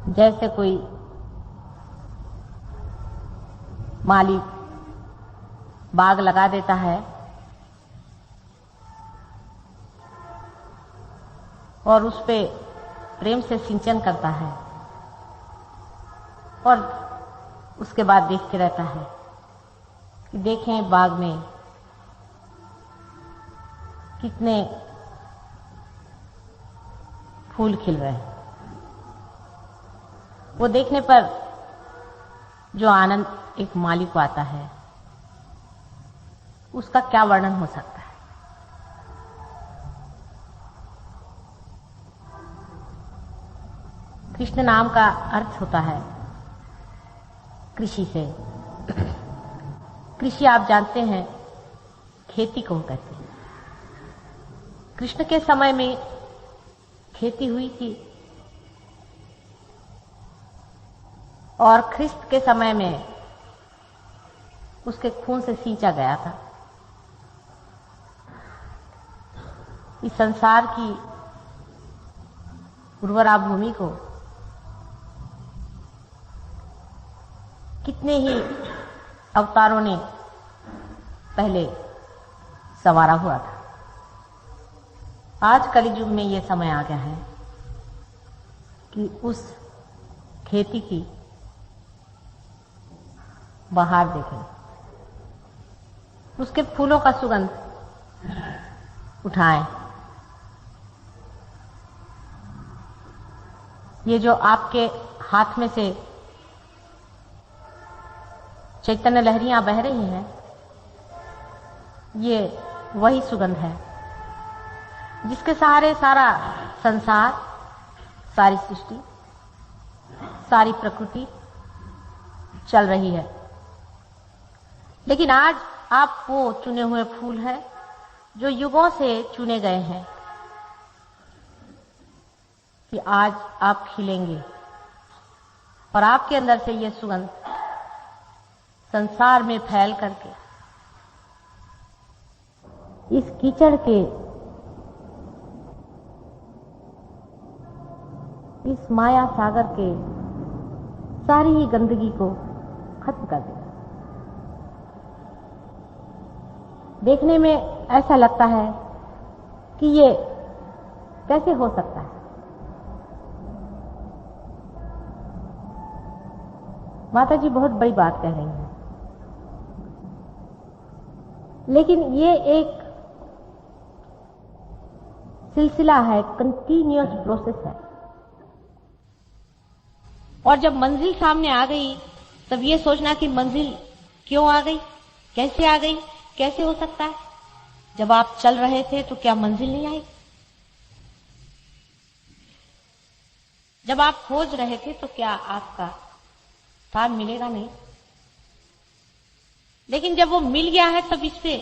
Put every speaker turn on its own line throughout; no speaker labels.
जैसे कोई माली बाग लगा देता है और उस पे प्रेम से सिंचन करता है और उसके बाद देखते रहता है कि देखें बाग में कितने फूल खिल रहे हैं। वो देखने पर जो आनंद एक माली को आता है उसका क्या वर्णन हो सकता है। कृष्ण नाम का अर्थ होता है कृषि से। कृषि आप जानते हैं खेती को कहते हैं। कृष्ण के समय में खेती हुई थी और ख्रिस्त के समय में उसके खून से सींचा गया था। इस संसार की उर्वरा भूमि को कितने ही अवतारों ने पहले संवारा हुआ था। आज कलियुग में यह समय आ गया है कि उस खेती की बहार देखें, उसके फूलों का सुगंध उठाएं। ये जो आपके हाथ में से चैतन्य लहरियां बह रही हैं, ये वही सुगंध है जिसके सहारे सारा संसार, सारी सृष्टि, सारी प्रकृति चल रही है। लेकिन आज आप वो चुने हुए फूल हैं जो युगों से चुने गए हैं कि आज आप खिलेंगे और आपके अंदर से ये सुगंध संसार में फैल करके इस कीचड़ के, इस माया सागर के सारी ही गंदगी को खत्म कर देगा। देखने में ऐसा लगता है कि ये कैसे हो सकता है। माता जी बहुत बड़ी बात कह रही हैं, लेकिन ये एक सिलसिला है, कंटिन्यूअस प्रोसेस है। और जब मंजिल सामने आ गई तब ये सोचना कि मंजिल क्यों आ गई, कैसे आ गई, कैसे हो सकता है। जब आप चल रहे थे तो क्या मंजिल नहीं आई? जब आप खोज रहे थे तो क्या आपका स्थान मिलेगा नहीं? लेकिन जब वो मिल गया है तब इस पे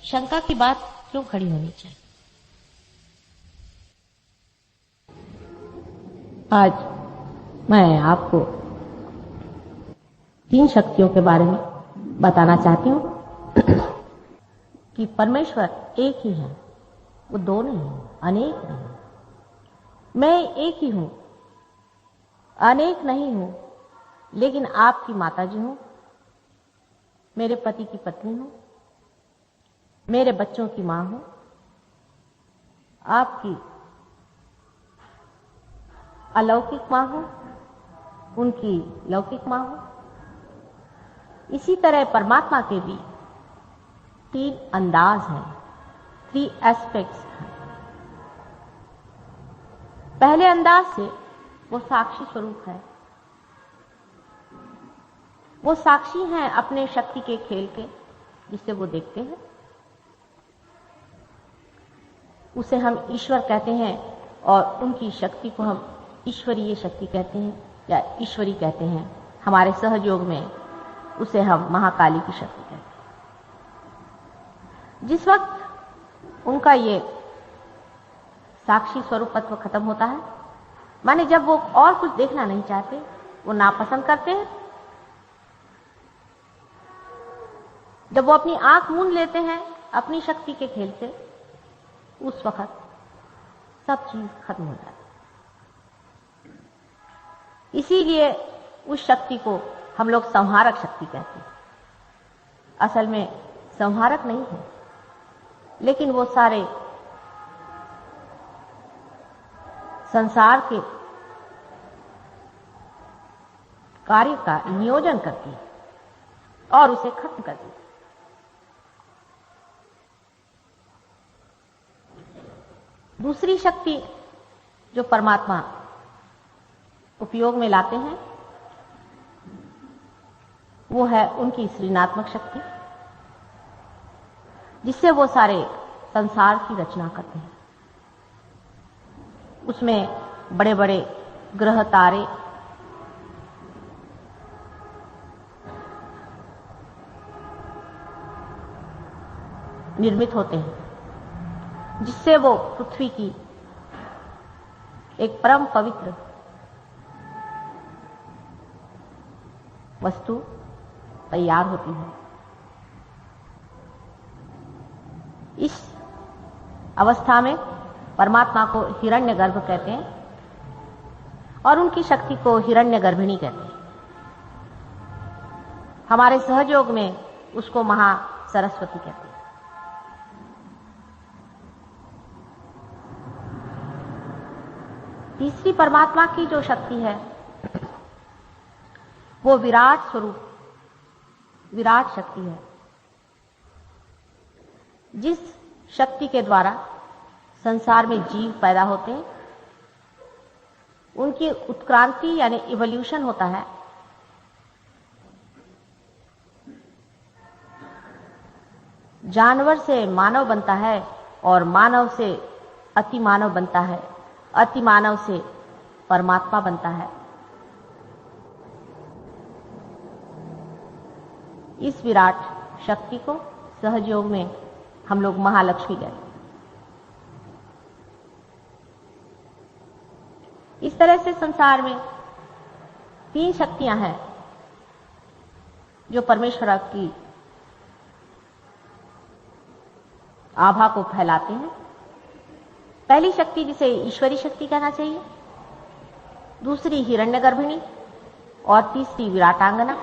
शंका की बात क्यों खड़ी होनी चाहिए? आज मैं आपको 3 शक्तियों के बारे में बताना चाहती हूं कि परमेश्वर एक ही है, वो 2 नहीं है, अनेक नहीं। मैं एक ही हूं, अनेक नहीं हूं, लेकिन आपकी माता जी हूं, मेरे पति की पत्नी हूं, मेरे बच्चों की मां हूं, आपकी अलौकिक मां हूं, उनकी लौकिक मां हूं। इसी तरह परमात्मा के भी 3 अंदाज हैं, 3 एस्पेक्ट्स हैं। पहले अंदाज से वो साक्षी स्वरूप है। वो साक्षी हैं अपने शक्ति के खेल के, जिससे वो देखते हैं। उसे हम ईश्वर कहते हैं और उनकी शक्ति को हम ईश्वरीय शक्ति कहते हैं या ईश्वरी कहते हैं। हमारे सहयोग में उसे हम महाकाली की शक्ति कहते हैं। जिस वक्त उनका ये साक्षी स्वरूपत्व खत्म होता है, माने जब वो और कुछ देखना नहीं चाहते, वो नापसंद करते हैं, जब वो अपनी आंख मूंद लेते हैं अपनी शक्ति के खेल से, उस वक्त सब चीज खत्म हो जाती है। इसीलिए उस शक्ति को हम लोग संहारक शक्ति कहते हैं। असल में संहारक नहीं है, लेकिन वो सारे संसार के कार्य का नियोजन करती है और उसे खत्म करती है। दूसरी शक्ति जो परमात्मा उपयोग में लाते हैं वो है उनकी सृजनात्मक शक्ति, जिससे वो सारे संसार की रचना करते हैं। उसमें बड़े बड़े ग्रह तारे, निर्मित होते हैं, जिससे वो पृथ्वी की एक परम पवित्र वस्तु तैयार होती है। इस अवस्था में परमात्मा को हिरण्यगर्भ कहते हैं और उनकी शक्ति को हिरण्यगर्भिणी कहते हैं। हमारे सहयोग में उसको महा सरस्वती कहते हैं। तीसरी परमात्मा की जो शक्ति है वो विराट स्वरूप, विराट शक्ति है, जिस शक्ति के द्वारा संसार में जीव पैदा होते हैं, उनकी उत्क्रांति यानी इवोल्यूशन होता है। जानवर से मानव बनता है और मानव से अति मानव बनता है, अति मानव से परमात्मा बनता है। इस विराट शक्ति को सहयोग में हम लोग महालक्ष्मी कहते हैं। इस तरह से संसार में तीन शक्तियां हैं जो परमेश्वर की आभा को फैलाते हैं। पहली शक्ति जिसे ईश्वरी शक्ति कहना चाहिए, दूसरी हिरण्यगर्भिणी और तीसरी विराटांगना।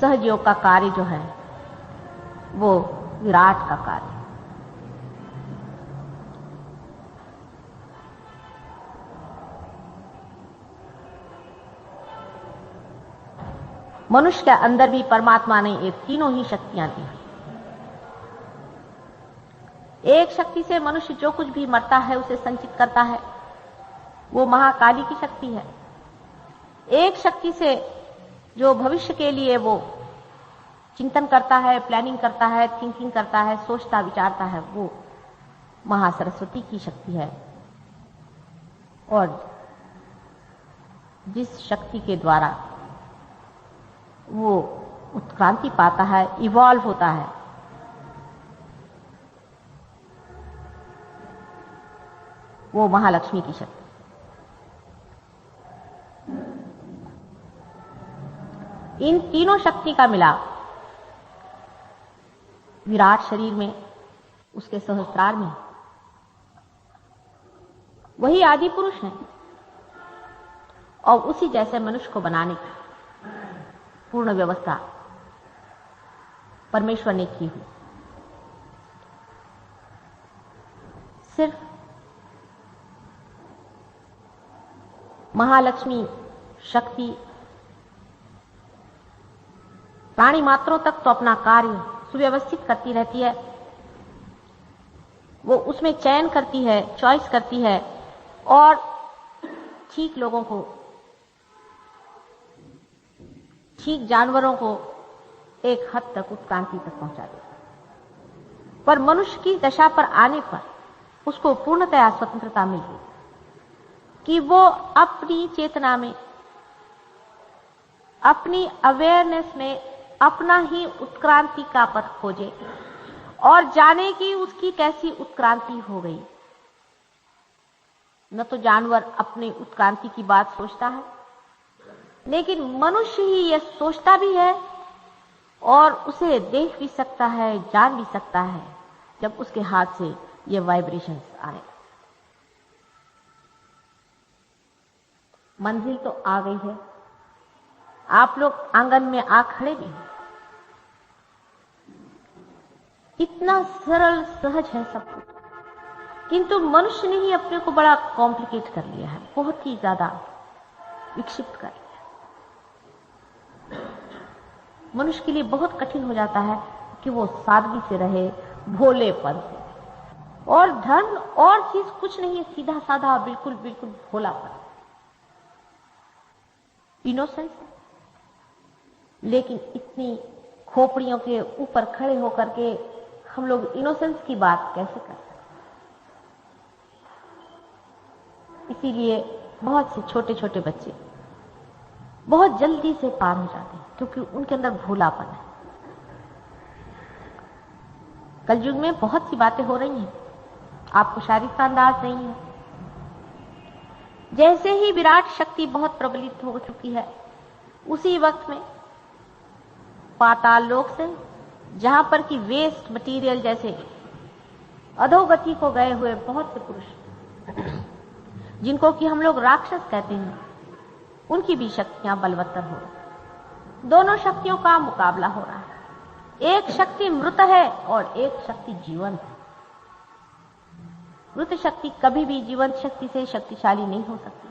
सहयोग का कार्य जो है वो विराट का कार्य। मनुष्य के अंदर भी परमात्मा ने ये तीनों ही शक्तियां दी। एक शक्ति से मनुष्य जो कुछ भी मरता है उसे संचित करता है, वो महाकाली की शक्ति है। एक शक्ति से जो भविष्य के लिए वो चिंतन करता है, प्लानिंग करता है, थिंकिंग करता है, सोचता विचारता है, वो महासरस्वती की शक्ति है। और जिस शक्ति के द्वारा वो उत्क्रांति पाता है, इवॉल्व होता है, वो महालक्ष्मी की शक्ति। इन तीनों शक्ति का मिलाप विराट शरीर में, उसके सहस्त्रार में, वही आदि पुरुष है और उसी जैसे मनुष्य को बनाने की पूर्ण व्यवस्था परमेश्वर ने की हुई। सिर्फ महालक्ष्मी शक्ति प्राणी मात्रों तक तो अपना कार्य सुव्यवस्थित करती रहती है, वो उसमें चयन करती है, चॉइस करती है और ठीक लोगों को, ठीक जानवरों को एक हद तक उत्क्रांति तक पहुंचा देती है। पर मनुष्य की दशा पर आने पर उसको पूर्णतया स्वतंत्रता मिल गई कि वो अपनी चेतना में, अपनी अवेयरनेस में अपना ही उत्क्रांति का पथ खोजे और जाने कि उसकी कैसी उत्क्रांति हो गई। न तो जानवर अपनी उत्क्रांति की बात सोचता है, लेकिन मनुष्य ही यह सोचता भी है और उसे देख भी सकता है, जान भी सकता है जब उसके हाथ से ये वाइब्रेशंस आए। मंजिल तो आ गई है, आप लोग आंगन में आ खड़े भी हैं। इतना सरल सहज है सब कुछ, किंतु मनुष्य ने ही अपने को बड़ा कॉम्प्लिकेट कर लिया है, बहुत ही ज्यादा विक्षिप्त कर लिया। मनुष्य के लिए बहुत कठिन हो जाता है कि वो सादगी से रहे, भोलेपन से। और धर्म और चीज कुछ नहीं है, सीधा साधा बिल्कुल बिल्कुल भोलापन, इनोसेंस। लेकिन इतनी खोपड़ियों के ऊपर खड़े होकर के हम लोग इनोसेंस की बात कैसे कर सकते? इसीलिए बहुत से छोटे छोटे बच्चे बहुत जल्दी से पार हो जाते हैं, क्योंकि उनके अंदर भोलापन है। कलयुग में बहुत सी बातें हो रही हैं, आपको शारीरिक का अंदाज नहीं है। जैसे ही विराट शक्ति बहुत प्रबलित हो चुकी है, उसी वक्त में पाताल लोक से, जहां पर कि वेस्ट मटेरियल जैसे अधोगति को गए हुए बहुत से पुरुष, जिनको कि हम लोग राक्षस कहते हैं, उनकी भी शक्तियां बलवत्तर हो रही। दोनों शक्तियों का मुकाबला हो रहा है। एक शक्ति मृत है और एक शक्ति जीवंत है। मृत शक्ति कभी भी जीवंत शक्ति से शक्तिशाली नहीं हो सकती,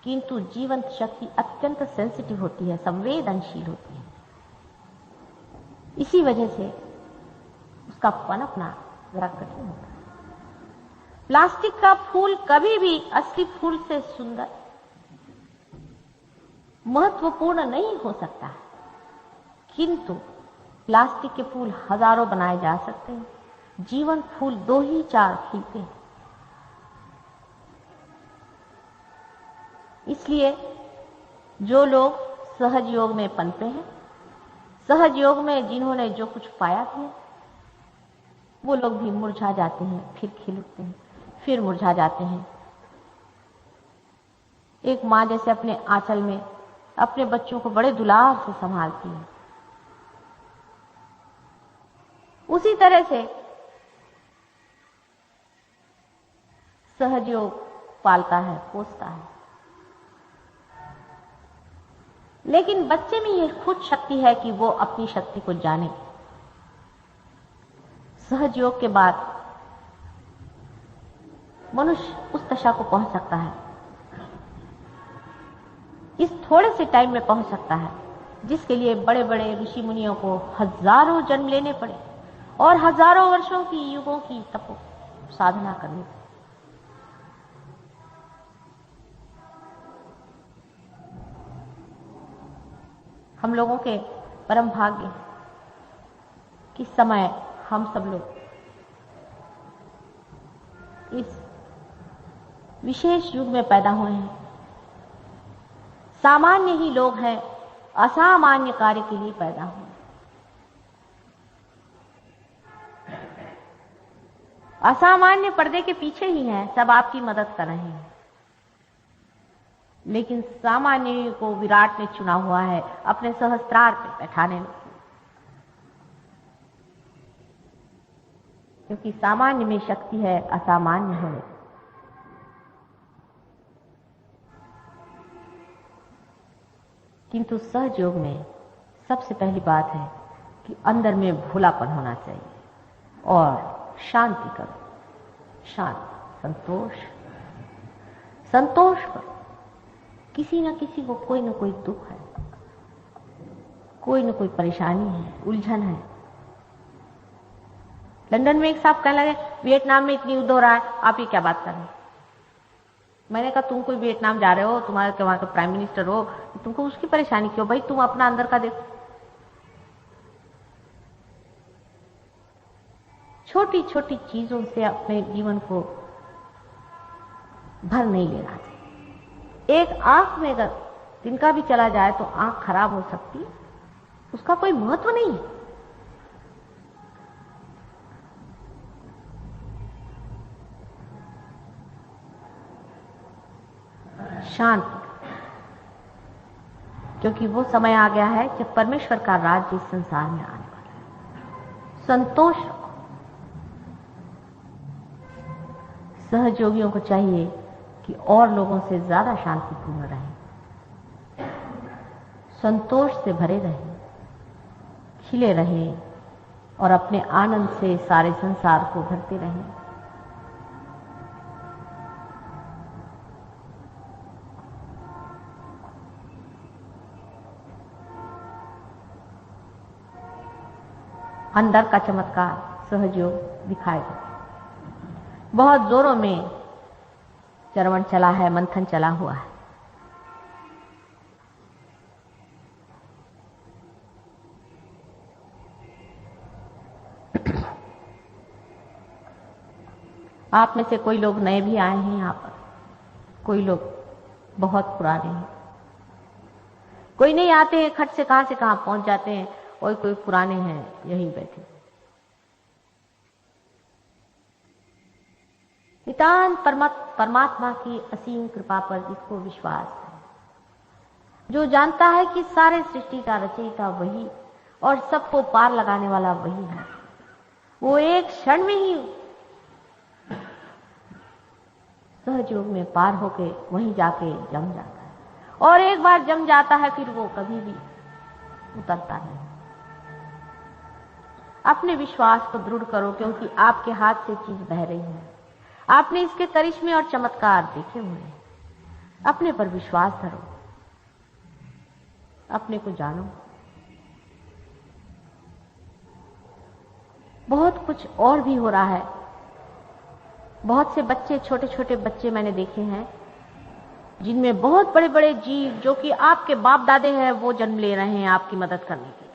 किंतु जीवंत शक्ति अत्यंत सेंसिटिव होती है, संवेदनशील होती है। इसी वजह से उसका पनपना जरा कठिन होता है। प्लास्टिक का फूल कभी भी असली फूल से सुंदर, महत्वपूर्ण नहीं हो सकता है, किंतु प्लास्टिक के फूल हजारों बनाए जा सकते हैं, जीवन फूल 2 ही 4 खिलते हैं। इसलिए जो लोग सहज योग में पनपे हैं, सहज योग में जिन्होंने जो कुछ पाया है, वो लोग भी मुरझा जाते हैं, फिर खिल उठते हैं, फिर मुरझा जाते हैं। एक माँ जैसे अपने आंचल में अपने बच्चों को बड़े दुलार से संभालती है, उसी तरह से सहज योग पालता है, पोसता है। लेकिन बच्चे में यह खुद शक्ति है कि वो अपनी शक्ति को जाने। सहज योग के बाद मनुष्य उस दशा को पहुंच सकता है, इस थोड़े से टाइम में पहुंच सकता है, जिसके लिए बड़े बड़े ऋषि मुनियों को हजारों जन्म लेने पड़े और हजारों वर्षों की युगों की तपो साधना करनी पड़ी। हम लोगों के परम भाग्य कि समय हम सब लोग इस विशेष युग में पैदा हुए हैं। सामान्य ही लोग हैं, असामान्य कार्य के लिए पैदा हुए। असामान्य पर्दे के पीछे ही हैं, सब आपकी मदद कर रहे हैं, लेकिन सामान्य को विराट ने चुना हुआ है अपने सहस्त्रार पे बैठाने में, क्योंकि सामान्य में शक्ति है असामान्य होने। किंतु सहज योग में सबसे पहली बात है कि अंदर में भोलापन होना चाहिए और शांति करो, शांति, संतोष करो। किसी न किसी को कोई न कोई दुख है, कोई न कोई परेशानी है, उलझन है। लंदन में एक साहब कहने लगे, वियतनाम में इतनी युद्ध हो रहा है, आप ये क्या बात कर रहे हैं? मैंने कहा, तुम कोई वियतनाम जा रहे हो, तुम्हारे वहां का प्राइम मिनिस्टर हो, तुमको उसकी परेशानी क्यों? भाई तुम अपना अंदर का देखो। छोटी छोटी चीजों से अपने जीवन को भर नहीं लेना चाहिए। एक आंख में अगर तिनका भी चला जाए तो आंख खराब हो सकती है, उसका कोई महत्व नहीं है। शांति, क्योंकि वो समय आ गया है जब परमेश्वर का राज्य इस संसार में आने वाला है। संतोष रखो। सहयोगियों को चाहिए कि और लोगों से ज्यादा शांतिपूर्ण रहें, संतोष से भरे रहें, खिले रहें और अपने आनंद से सारे संसार को भरते रहें। अंदर का चमत्कार सहजयोग दिखाएगा। बहुत जोरों में चरवण चला है, मंथन चला हुआ है। आप में से कोई लोग नए भी आए हैं यहां पर, कोई लोग बहुत पुराने हैं, कोई नहीं आते हैं, खट से कहां पहुंच जाते हैं, और कोई पुराने हैं यहीं बैठे। नितांत परमात्मा की असीम कृपा पर जिसको विश्वास है, जो जानता है कि सारे सृष्टि का रचयिता वही और सबको पार लगाने वाला वही है, वो एक क्षण में ही सहयोग में पार होके वहीं जाके जम जाता है, और एक बार जम जाता है फिर वो कभी भी उतरता नहीं। अपने विश्वास को दृढ़ करो, क्योंकि आपके हाथ से चीज बह रही है। आपने इसके करिश्मे और चमत्कार देखे हुए हैं। अपने पर विश्वास धरो, अपने को जानो। बहुत कुछ और भी हो रहा है। बहुत से बच्चे, छोटे छोटे बच्चे मैंने देखे हैं, जिनमें बहुत बड़े बड़े जीव जो कि आपके बाप दादे हैं वो जन्म ले रहे हैं आपकी मदद करने के लिए।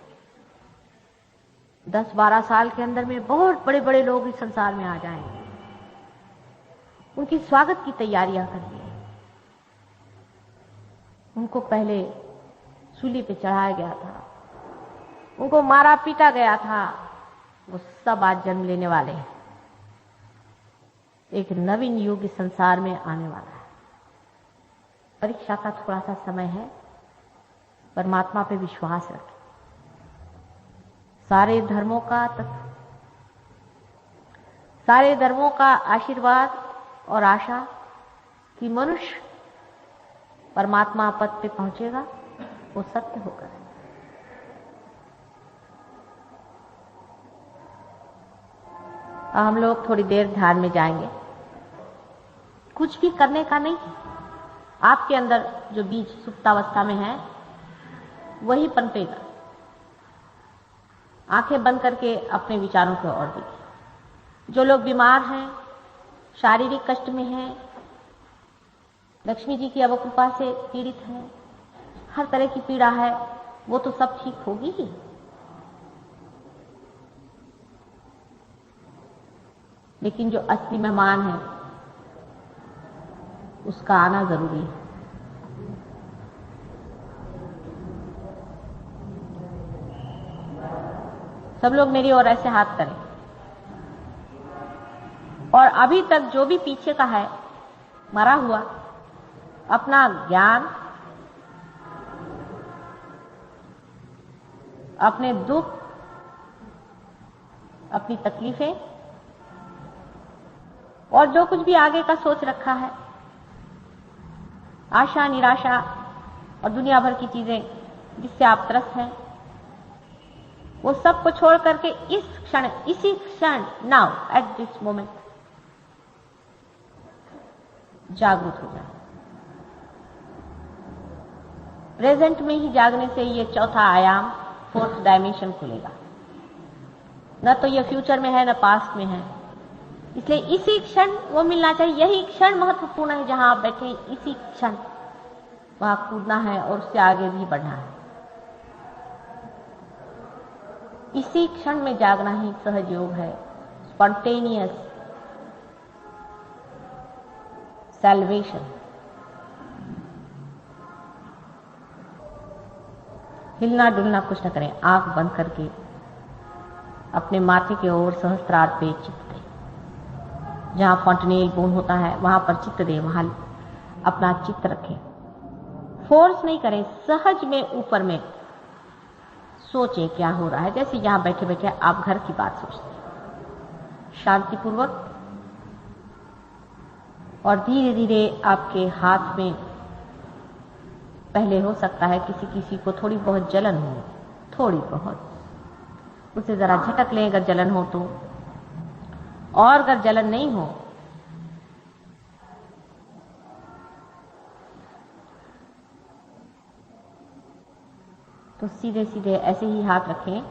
10-12 साल के अंदर में बहुत बड़े बड़े लोग इस संसार में आ जाएंगे। उनकी स्वागत की तैयारियां करिए। उनको पहले सूली पे चढ़ाया गया था, उनको मारा पीटा गया था, वो सब आज जन्म लेने वाले हैं। एक नवीन युग इस संसार में आने वाला है। परीक्षा का थोड़ा सा समय है, परमात्मा पे विश्वास रखें। सारे धर्मों का आशीर्वाद और आशा कि मनुष्य परमात्मा पद पे पहुंचेगा, वो सत्य होकर। हम लोग थोड़ी देर ध्यान में जाएंगे। कुछ भी करने का नहीं, आपके अंदर जो बीज सुप्तावस्था में है वही पनपेगा। आंखें बंद करके अपने विचारों की ओर देखिए। जो लोग बीमार हैं, शारीरिक कष्ट में हैं, लक्ष्मी जी की अवकृपा से पीड़ित हैं, हर तरह की पीड़ा है, वो तो सब ठीक होगी ही। लेकिन जो असली मेहमान है उसका आना जरूरी है। सब लोग मेरी ओर ऐसे हाथ करें। और अभी तक जो भी पीछे का है मरा हुआ, अपना ज्ञान, अपने दुख, अपनी तकलीफें और जो कुछ भी आगे का सोच रखा है, आशा, निराशा और दुनिया भर की चीजें जिससे आप त्रस्त हैं, वो सब को छोड़ करके इस क्षण, इसी क्षण, नाउ एट दिस मोमेंट जागरूक हो जाए। प्रेजेंट में ही जागने से ये चौथा आयाम, 4th डायमेंशन खुलेगा। न तो ये फ्यूचर में है, न पास्ट में है। इसलिए इसी क्षण वो मिलना चाहिए। यही क्षण महत्वपूर्ण है। जहां आप बैठे इसी क्षण वहां कूदना है और उससे आगे भी बढ़ना है। इसी क्षण में जागना ही सहज योग है, स्पॉन्टेनियस सैल्वेशन। हिलना डुलना कुछ न करें, आंख बंद करके अपने माथे की ओर सहस्त्रार पे चित्त दें। जहां फॉन्टनेल बोन होता है वहां पर चित्त दें, वहां अपना चित्त रखें। फोर्स नहीं करें, सहज में ऊपर में सोचें क्या हो रहा है। जैसे यहां बैठे बैठे आप घर की बात सोचते हैं, शांतिपूर्वक और धीरे धीरे आपके हाथ में पहले हो सकता है किसी किसी को थोड़ी बहुत जलन हो, थोड़ी बहुत, उसे जरा झटक लें अगर जलन हो तो। और अगर जलन नहीं हो तो सीधे सीधे ऐसे ही हाथ रखें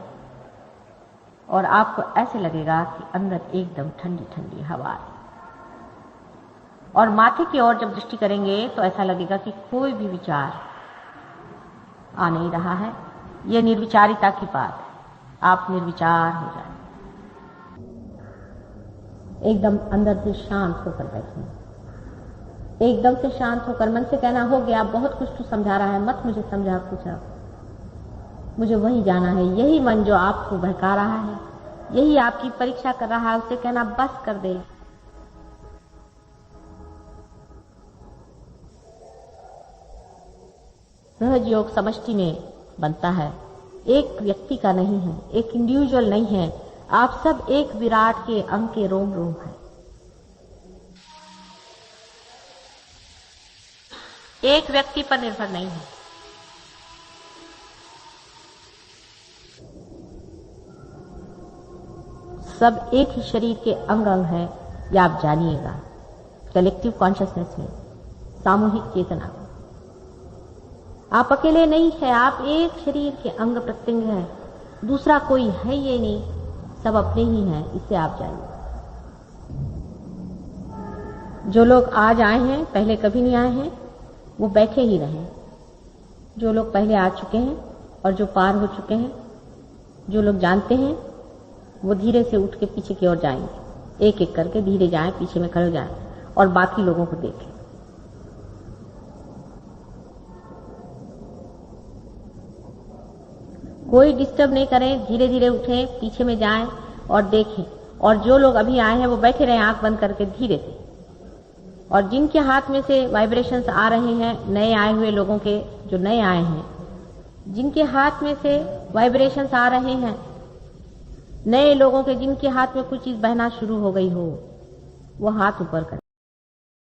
और आपको ऐसे लगेगा कि अंदर एकदम ठंडी ठंडी हवा है। और माथे की ओर जब दृष्टि करेंगे तो ऐसा लगेगा कि कोई भी विचार आ नहीं रहा है। यह निर्विचारिता की बात है। आप निर्विचार हो जाए, एकदम अंदर से शांत होकर बैठें। एकदम से शांत होकर मन से कहना, हो गया, बहुत कुछ तो समझा रहा है, मत मुझे समझा कुछ, मुझे वही जाना है। यही मन जो आपको बहका रहा है, यही आपकी परीक्षा कर रहा है, उसे कहना बस कर दे। सहज योग समष्टि में बनता है, एक व्यक्ति का नहीं है, एक इंडिविजुअल नहीं है। आप सब एक विराट के अंग के रोम रोम हैं। एक व्यक्ति पर निर्भर नहीं है। सब एक ही शरीर के अंग अंग हैं, या आप जानिएगा। कलेक्टिव कॉन्शियसनेस में, सामूहिक चेतना में आप अकेले नहीं है, आप एक शरीर के अंग प्रत्यंग हैं, दूसरा कोई है ये नहीं, सब अपने ही हैं, इसे आप जानिए। जो लोग आज आए हैं, पहले कभी नहीं आए हैं, वो बैठे ही रहें। जो लोग पहले आ चुके हैं और जो पार हो चुके हैं, जो लोग जानते हैं, वो धीरे से उठ के पीछे की ओर जाएंगे, एक एक करके धीरे जाएं, पीछे में खड़े हो जाएं और बाकी लोगों को देखें। कोई डिस्टर्ब नहीं करें, धीरे धीरे उठें, पीछे में जाएं और देखें। और जो लोग अभी आए हैं वो बैठे रहें आंख बंद करके धीरे से। और जिनके हाथ में से वाइब्रेशंस आ रहे हैं, नए आए हुए लोगों के, जो नए आए हैं, जिनके हाथ में से वाइब्रेशंस आ रहे हैं, नए लोगों के जिनके हाथ में कुछ चीज बहना शुरू हो गई हो, वो हाथ ऊपर करें।